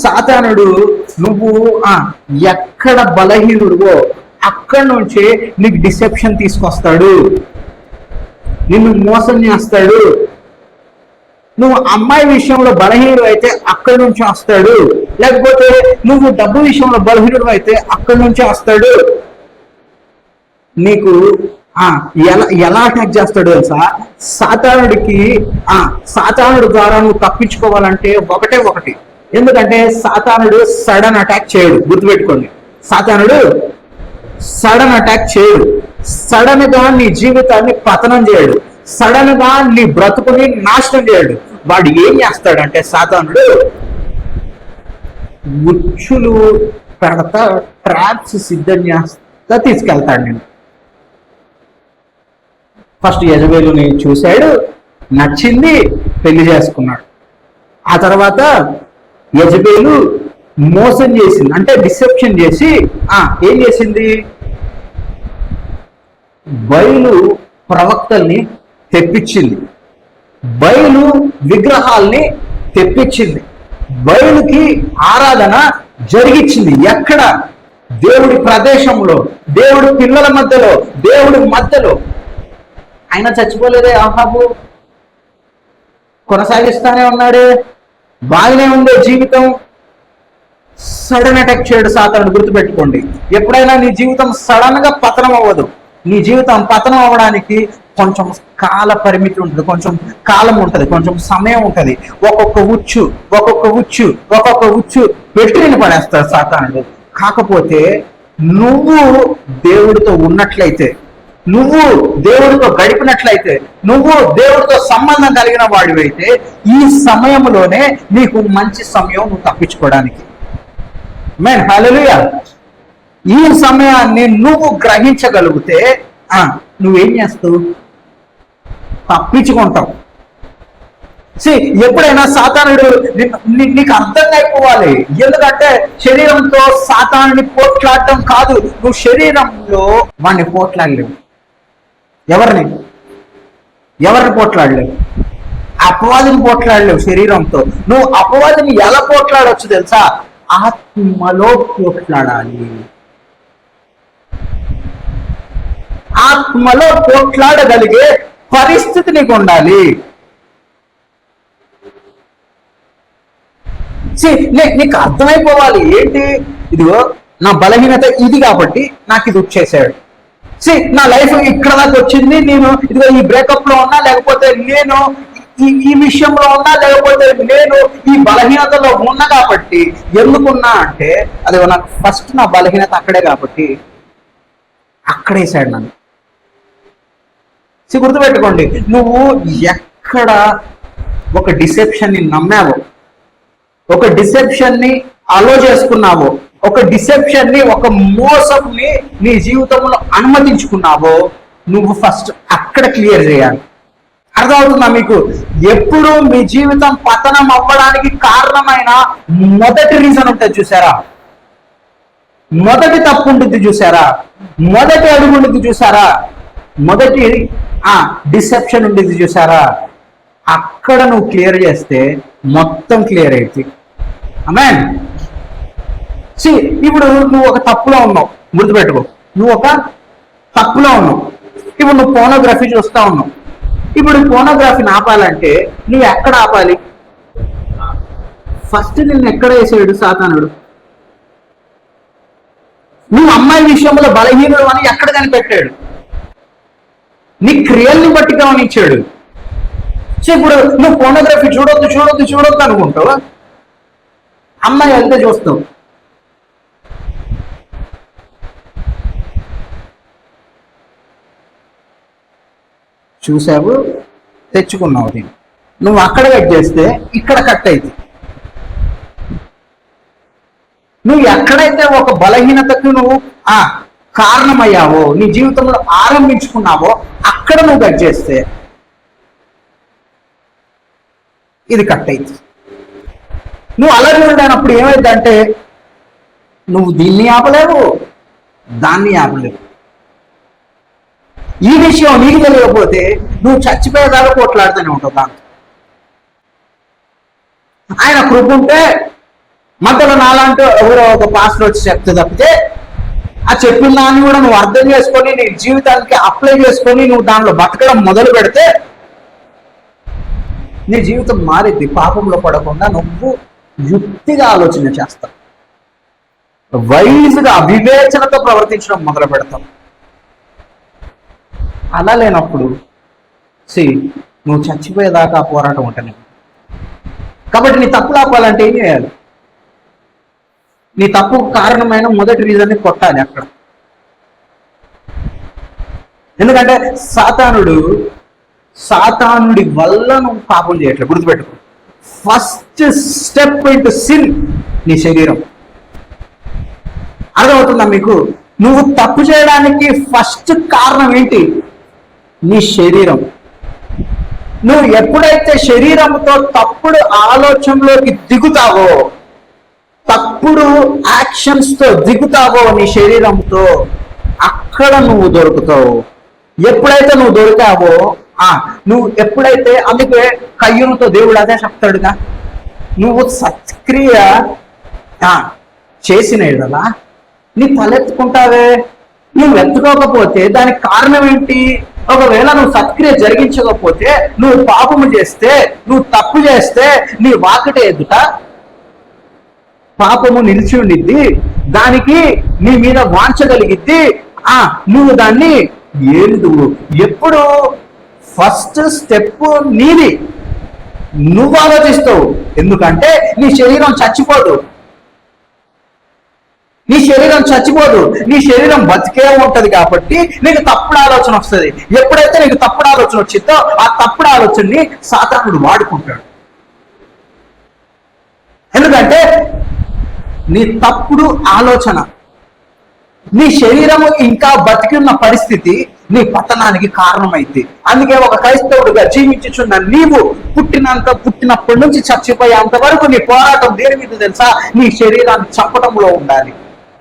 సాతానుడు నువ్వు ఎక్కడ బలహీనుడువో అక్కడి నుంచే నీకు డిసెప్షన్ తీసుకొస్తాడు, నిన్ను మోసం చేస్తాడు. నువ్వు అమ్మాయి విషయంలో బలహీనుడు అయితే అక్కడి నుంచి వస్తాడు, లేకపోతే నువ్వు డబ్బు విషయంలో బలహీనుడు అయితే అక్కడి నుంచి వస్తాడు. నీకు ఎలా అటాక్ చేస్తాడు తెలుసా? సాతానుడి ద్వారా నువ్వు తప్పించుకోవాలంటే ఒకటి. ఎందుకంటే సాతానుడు సడన్ అటాక్ చేయడు, గుర్తుపెట్టుకోండి. సాతానుడు సడన్ అటాక్ చేయడు, సడన్ గా నీ జీవితాన్ని పతనం చేయడు, సడన్ గా నీ బ్రతుకుని నాశనం చేయడు. వాడు ఏం చేస్తాడంటే సాతానుడు ఉచ్చులు పెడతా, ట్రాప్స్ సిద్ధం చేస్తా తీసుకెళ్తాడు. నేను ఫస్ట్ యజబేలుని చూశాడు, నచ్చింది, పెళ్లి చేసుకున్నాడు. ఆ తర్వాత యజబేలు మోసం చేసింది, అంటే డిసెప్షన్ చేసి ఏం చేసింది? బయలు ప్రవక్తల్ని తెప్పించింది, బయలు విగ్రహాల్ని తెప్పించింది, బయలుకి ఆరాధన జరిగించింది. ఎక్కడ? దేవుడి ప్రదేశంలో, దేవుడి పిల్లల మధ్యలో, దేవుడి మధ్యలో. ఆయన చచ్చిపోలేదే, ఆహాబు కొనసాగిస్తానే ఉన్నాడే, బాగానే ఉండే జీవితం. సడన్ అటాక్ చేయడు సాతానుడు, గుర్తుపెట్టుకోండి. ఎప్పుడైనా నీ జీవితం సడన్ గా పతనం అవ్వదు. నీ జీవితం పతనం అవ్వడానికి కొంచెం కాల పరిమితి ఉంటుంది, కొంచెం కాలం ఉంటుంది, కొంచెం సమయం ఉంటుంది. ఒక్కొక్క ఉచ్చు వెట్టిని పడేస్తాడు సాతానుడు. కాకపోతే నువ్వు దేవుడితో ఉన్నట్లయితే, నువ్వు దేవుడితో గడిపినట్లయితే, నువ్వు దేవుడితో సంబంధం కలిగిన వాడివైతే, ఈ సమయంలోనే నీకు మంచి సమయం నువ్వు తప్పించుకోవడానికి. హల్లెలూయా. ఈ సమయాన్ని నువ్వు గ్రహించగలిగితే నువ్వేం చేస్తావు? తప్పించుకుంటావు. ఎప్పుడైనా సాతానుడు నీకు అర్థం అయిపోవాలి. ఎందుకంటే శరీరంతో సాతానుని పోట్లాడటం కాదు, నువ్వు శరీరంలో వాడిని పోట్లాడలేవు. ఎవరిని పోట్లాడలేవు? అపవాదిని పోట్లాడలేవు శరీరంతో. నువ్వు అపవాదిని ఎలా పోట్లాడవచ్చు తెలుసా? ఆత్మలో పోట్లాడాలి. ఆత్మలో పోట్లాడగలిగే పరిస్థితి నీకు ఉండాలి. నీకు అర్థమైపోవాలి ఏంటి, ఇదిగో నా బలహీనత ఇది కాబట్టి నాకు ఇది వచ్చేసాడు. నా లైఫ్ ఇక్కడ దాకా వచ్చింది, నేను ఇదిగో ఈ బ్రేకప్ లో ఉన్నా, లేకపోతే నేను ఈ విషయంలో ఉన్నా, లేకపోతే నేను ఈ బలహీనతలో ఉన్నా కాబట్టి. ఎందుకున్నా అంటే అది నాకు ఫస్ట్ నా బలహీనత అక్కడే కాబట్టి అక్కడేసాడు నన్ను. గుర్తుపెట్టుకోండి, నువ్వు ఎక్కడ ఒక డిసెప్షన్ని నమ్మావో, ఒక డిసెప్షన్ని అలో చేసుకున్నావో, ఒక డిసెప్షన్ని, ఒక మోసంని నీ జీవితంలో అనుమతించుకున్నావో, నువ్వు ఫస్ట్ అక్కడ క్లియర్ చేయాలి. అర్థమవుతుందా మీకు? ఎప్పుడు మీ జీవితం పతనం అవ్వడానికి కారణమైన మొదటి రీజన్ ఉంటుంది చూసారా, మొదటి తప్పు ఉంటుంది చూసారా, మొదటి అడుగు ఉంటుంది చూసారా, మొదటి డిసెప్షన్ ఉండేది చూసారా, అక్కడ నువ్వు క్లియర్ చేస్తే మొత్తం క్లియర్ అవుతుంది. ఆమేన్. ఇప్పుడు నువ్వు ఒక తప్పులో ఉన్నావు, గుర్తుపెట్టుకో, నువ్వు ఒక తప్పులో ఉన్నావు. ఇప్పుడు నువ్వు పోనోగ్రఫీ చూస్తా ఉన్నావు. ఇప్పుడు పోనోగ్రఫీని ఆపాలంటే నువ్వు ఎక్కడ ఆపాలి? ఫస్ట్ నిన్ను ఎక్కడ వేసాడు సాతానుడు? నువ్వు అమ్మాయి విషయంలో బలహీనుడు అని ఎక్కడ కనిపెట్టాడు? నీ క్రియల్ని బట్టి గమనించాడు. ఇప్పుడు నువ్వు పోనోగ్రఫీ చూడొద్దు అనుకుంటావు, అమ్మాయి వెళ్తే చూస్తావు. చూసావు, తెచ్చుకున్నావు. నువ్వు అక్కడ కట్ చేస్తే ఇక్కడ కట్ అయింది. నువ్వు ఎక్కడైతే ఒక బలహీనతకు నువ్వు కారణమయ్యావో, నీ జీవితంలో ఆరంభించుకున్నావో, అక్కడ నువ్వు కట్ చేస్తే ఇది కట్ అయింది. నువ్వు అలరి ఉండనప్పుడు ఏమైందంటే నువ్వు దీన్ని ఆపలేవు, దాన్ని ఆపలేవు. ఈ విషయం నీకు తెలియకపోతే నువ్వు చచ్చిపోయేదాకా కొట్లాడుతూనే ఉంటావు. దాంతో ఆయన కృప ఉంటే మధ్యలో నాలంటూ ఎవరో ఒక పాస్టర్ వచ్చి చెప్తే తప్పితే ఆ చెప్పిన దాన్ని కూడా నువ్వు అర్థం చేసుకొని నీ జీవితానికి అప్లై చేసుకొని నువ్వు దాంట్లో బతకడం మొదలు పెడితే నీ జీవితం మారిద్ది. పాపంలో పడకుండా నువ్వు యుక్తిగా ఆలోచన చేస్తావు, వైజ్గా వివేచనతో ప్రవర్తించడం మొదలు పెడతావు. అలా లేనప్పుడు నువ్వు చచ్చిపోయేదాకా ఆ పోరాటం ఉంటుంది. కాబట్టి నీ తప్పు ఆపాలంటే ఏం చేయాలి? నీ తప్పు కారణమైన మొదటి రీజన్ని కొట్టాలి అక్కడ. ఎందుకంటే సాతానుడి వల్ల నువ్వు పాపం చేయట్లేదు. గుర్తుపెట్టుకో, ఫస్ట్ స్టెప్ ఇంటూ సిన్ నీ శరీరం. అర్థమవుతుందా మీకు? నువ్వు తప్పు చేయడానికి ఫస్ట్ కారణం ఏంటి? నీ శరీరం. నువ్వు ఎప్పుడైతే శరీరంతో తప్పుడు ఆలోచనలోకి దిగుతావో, తప్పుడు యాక్షన్స్ తో దిగుతావో నీ శరీరంతో, అక్కడ నువ్వు దొరుకుతావు. ఎప్పుడైతే నువ్వు దొరికావో, నువ్వు ఎప్పుడైతే, అందుకే కయ్యూనుతో దేవుడు అదే చెప్తాడుగా, నువ్వు సత్క్రియ చేసిన ఎడలా నీ తలెత్తుకుంటావే. నువ్వు ఎత్తుకోకపోతే దానికి కారణం ఏంటి? ఒకవేళ నువ్వు సత్క్రియ జరిగించకపోతే, నువ్వు పాపము చేస్తే, నువ్వు తప్పు చేస్తే నీ వాకిట ఎదుట పాపము నిలిచి ఉండిద్ది, దానికి నీ మీద వాంచగలిగిద్ది. నువ్వు దాన్ని ఎప్పుడు ఫస్ట్ స్టెప్ నీది, నువ్వు ఆలోచిస్తావు. ఎందుకంటే నీ శరీరం చచ్చిపోదు, నీ శరీరం బతికే ఉంటది. కాబట్టి నీకు తప్పుడు ఆలోచన వస్తుంది. ఎప్పుడైతే నీకు తప్పుడు ఆలోచన వచ్చిందో ఆ తప్పుడు ఆలోచనని సాతానుడు వాడుకుంటాడు. ఎందుకంటే నీ తప్పుడు ఆలోచన నీ శరీరము ఇంకా బతికి ఉన్న పరిస్థితి నీ పతనానికి కారణమైంది. అందుకే ఒక క్రైస్తవుడిగా జీవించుచున్న నీవు పుట్టినప్పటి నుంచి చచ్చిపోయేంత వరకు నీ పోరాటం దేని మీద తెలుసా? నీ శరీరాన్ని చంపడంలో ఉండాలి.